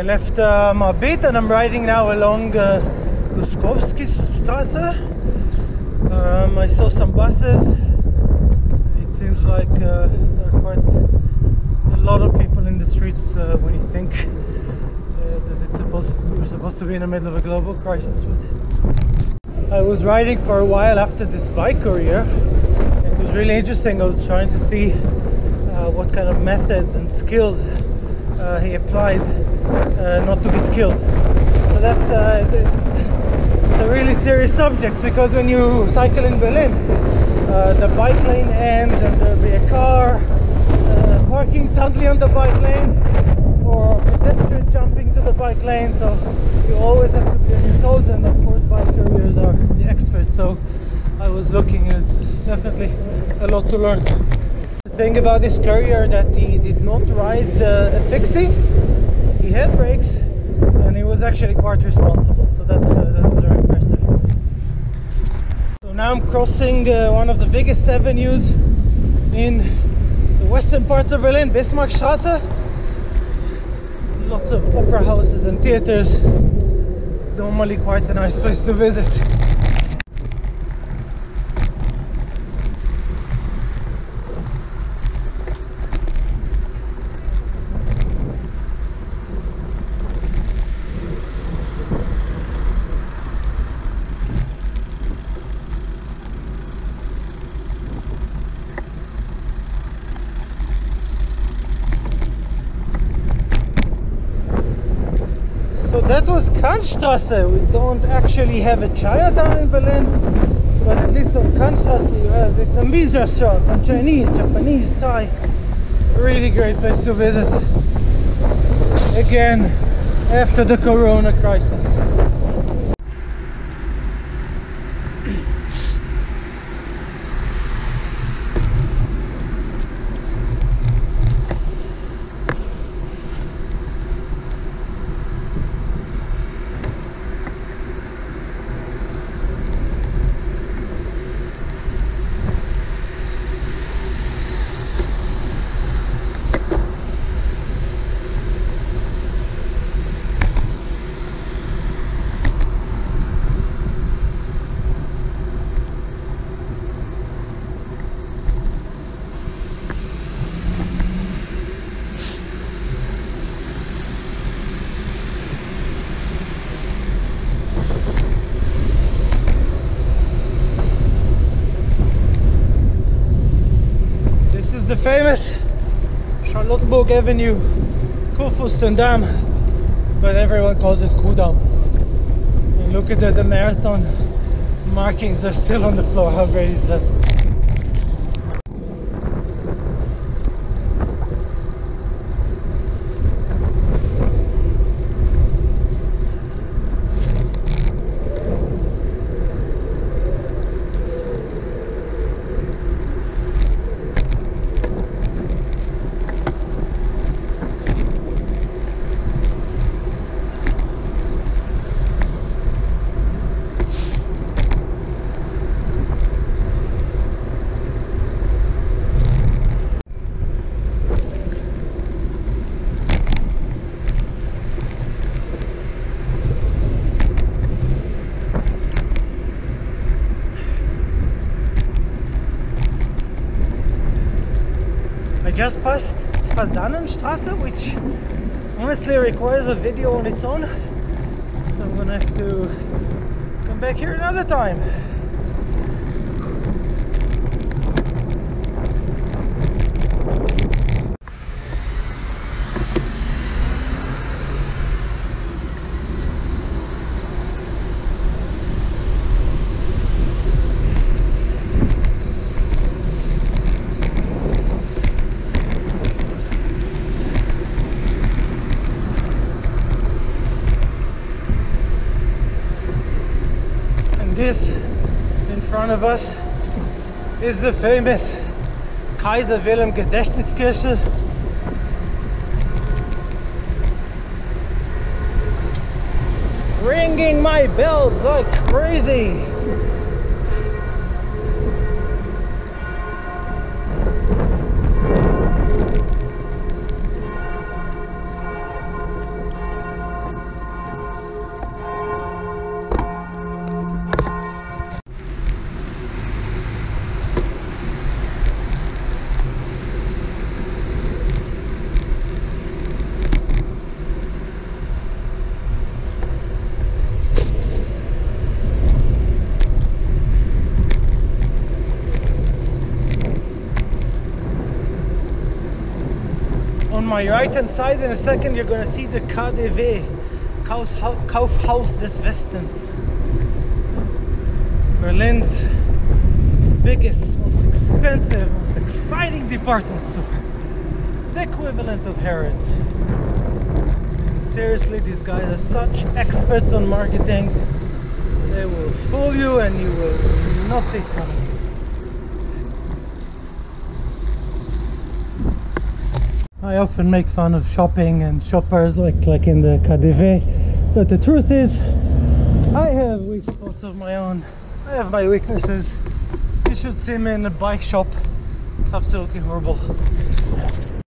left my beat and I'm riding now along Guskowski Straße. I saw some buses. It seems like there are quite a lot of people in the streets when you think that we're supposed to be in the middle of a global crisis. But I was riding for a while after this bike courier. It was really interesting. I was trying to see what kind of methods and skills he applied not to get killed. So that's it's a really serious subject, because when you cycle in Berlin, the bike lane ends and there'll be a car parking suddenly on the bike lane, or a pedestrian jumping to the bike lane, so you always have to be on your toes, and of course bike couriers are the experts, so I was looking at definitely a lot to learn. The thing about this courier that he did not ride a fixie, he had brakes, and he was actually quite responsible, so that was very impressive. So now I'm crossing one of the biggest avenues in the western parts of Berlin, Bismarckstraße. Lots of opera houses and theaters. Normally quite a nice place to visit. So that was Kantstraße. We don't actually have a Chinatown in Berlin, but at least on Kantstraße you have Vietnamese restaurants and Chinese, Japanese, Thai. Really great place to visit. Again, after the Corona crisis. The famous Charlottenburg Avenue, Kurfürstendamm, but everyone calls it Kudamm. And look at the marathon markings are still on the floor. How great is that? I just passed Fasanenstraße, which honestly requires a video on its own, so I'm gonna have to come back here another time. This in front of us is the famous Kaiser Wilhelm Gedächtniskirche. Ringing my bells like crazy. On my right hand side in a second you're gonna see the KaDeWe, Kaufhaus des Westens. Berlin's biggest, most expensive, most exciting department store. The equivalent of Harrods. Seriously, these guys are such experts on marketing. They will fool you and you will not see it coming. I often make fun of shopping and shoppers like in the KaDeWe, but the truth is I have weak spots of my own. I have my weaknesses. You should see me in a bike shop. It's absolutely horrible.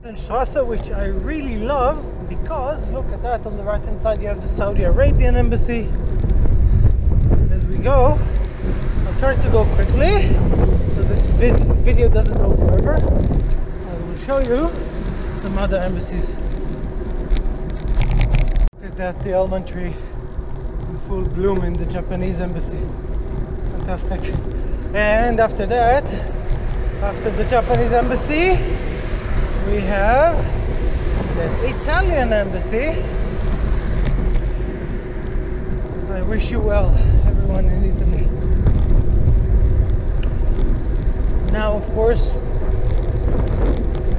The Strasse, which I really love, because look at that, on the right hand side you have the Saudi Arabian embassy. And as we go, I'll try to go quickly so this video doesn't go forever. I will show you some other embassies. Look at that, the almond tree in full bloom in the Japanese embassy. Fantastic. And after that, after the Japanese embassy, we have the Italian embassy. I wish you well, everyone in Italy. Now, of course,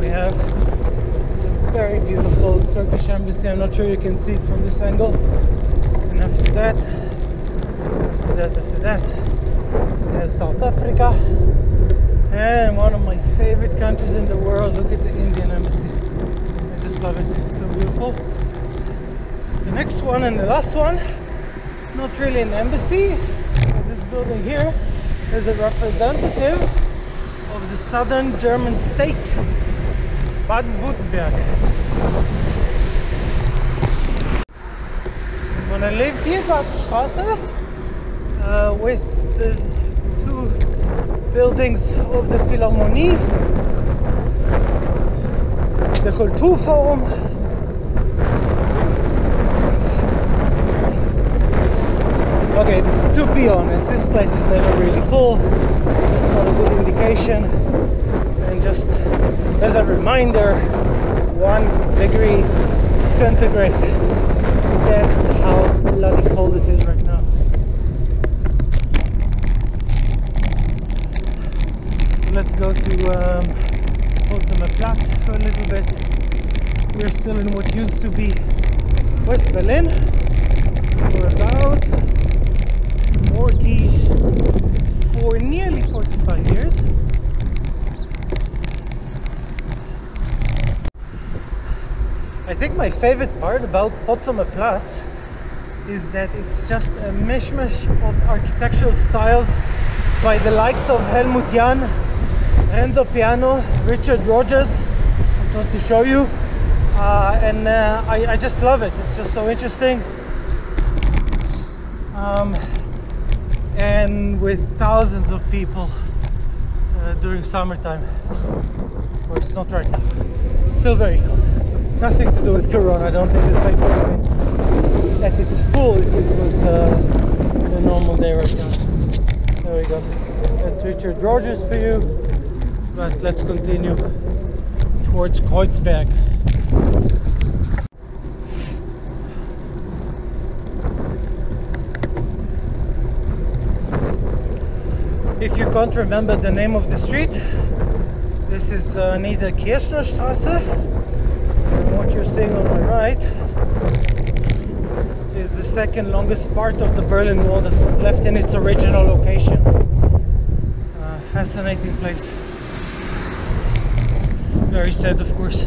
we have the very beautiful Turkish embassy. I'm not sure you can see it from this angle. And after that, we have South Africa. And one of my favorite countries in the world, look at the Indian embassy. I just love it, it's so beautiful. The next one and the last one, not really an embassy, but this building here is a representative of the southern German state, Baden-Württemberg. When I lived here, Gartenstrasse, with the two buildings of the Philharmonie, the Kulturforum, okay, to be honest, this place is never really full. That's not a good indication. And just as a reminder, 1 degree centigrade. That's how bloody cold it is right now. So let's go to Potsdamer Platz for a little bit. We're still in what used to be West Berlin for about nearly 45 years. I think my favorite part about Potsdamer Platz is that it's just a mishmash of architectural styles by the likes of Helmut Jahn, Renzo Piano, Richard Rogers. I'm trying to show you, I just love it. It's just so interesting, and with thousands of people during summertime. Of course, not right now. Still very cold. Nothing to do with Corona. I don't think this might be at its full if it was a normal day right now. There we go. That's Richard Rogers for you. But let's continue towards Kreuzberg. If you can't remember the name of the street, this is Niederkirchner Straße. And what you're seeing on my right is the second longest part of the Berlin Wall that was left in its original location. Fascinating place. Very sad, of course.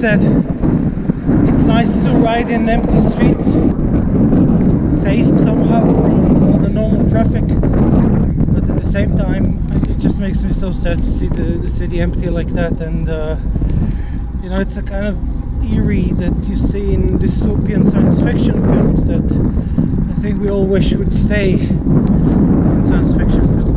said, it's nice to ride in empty streets, safe somehow from all the normal traffic, but at the same time it just makes me so sad to see the city empty like that. And you know, it's a kind of eerie that you see in dystopian science fiction films that I think we all wish would stay in science fiction films.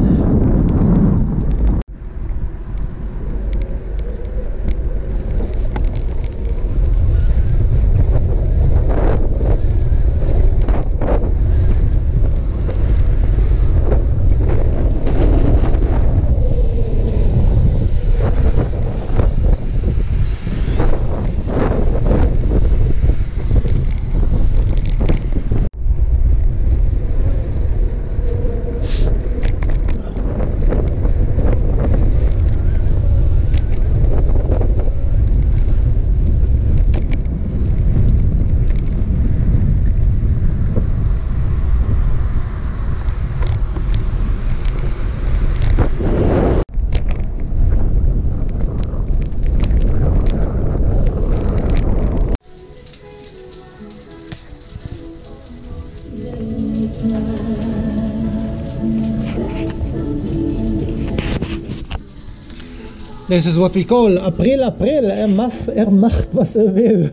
This is what we call April, April. Macht, was will.